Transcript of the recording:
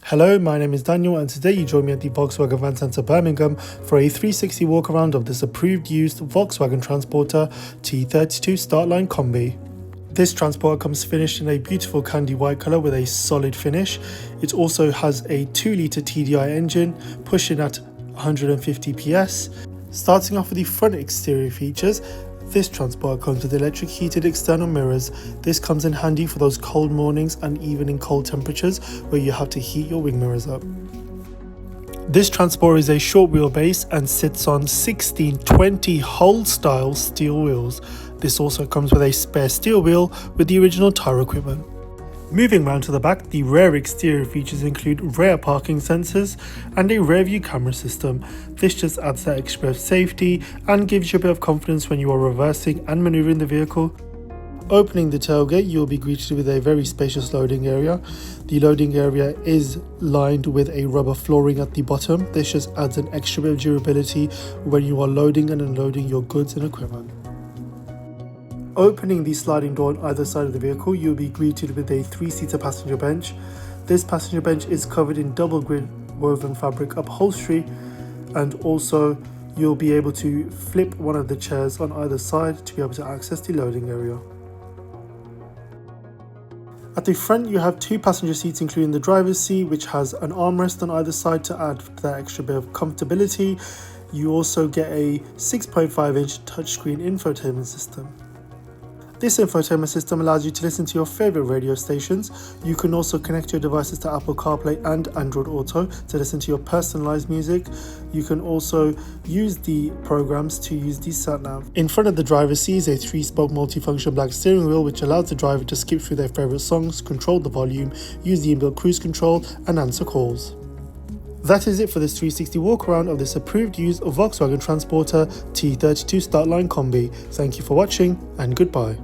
Hello, my name is Daniel and today you join me at the Volkswagen Van Centre Birmingham for a 360 walk around of this approved used Volkswagen transporter T32 Startline Kombi. This transporter comes finished in a beautiful candy white colour with a solid finish. It also has a 2-litre TDI engine pushing at 150 PS. Starting off with the front exterior features, this transporter comes with electric heated external mirrors. This comes in handy for those cold mornings and even in cold temperatures where you have to heat your wing mirrors up. This transporter is a short wheelbase and sits on 1620 Hull style steel wheels. This also comes with a spare steel wheel with the original tyre equipment. Moving round to the back, the rear exterior features include rear parking sensors and a rear view camera system. This just adds that extra bit of safety and gives you a bit of confidence when you are reversing and manoeuvring the vehicle. Opening the tailgate, you will be greeted with a very spacious loading area. The loading area is lined with a rubber flooring at the bottom. This just adds an extra bit of durability when you are loading and unloading your goods and equipment. Opening the sliding door on either side of the vehicle, you'll be greeted with a 3-seater passenger bench. This passenger bench is covered in double grid woven fabric upholstery, and also you'll be able to flip one of the chairs on either side to be able to access the loading area. At the front, you have 2 passenger seats including the driver's seat, which has an armrest on either side to add that extra bit of comfortability. You also get a 6.5-inch touchscreen infotainment system. This infotainment system allows you to listen to your favorite radio stations. You can also connect your devices to Apple CarPlay and Android Auto to listen to your personalized music. You can also use the programs to use the sat-nav. In front of the driver's seat is a 3-spoke multifunction black steering wheel which allows the driver to skip through their favorite songs, control the volume, use the inbuilt cruise control and answer calls. That is it for this 360 walk around of this approved used Volkswagen transporter T32 Startline Kombi. Thank you for watching and goodbye.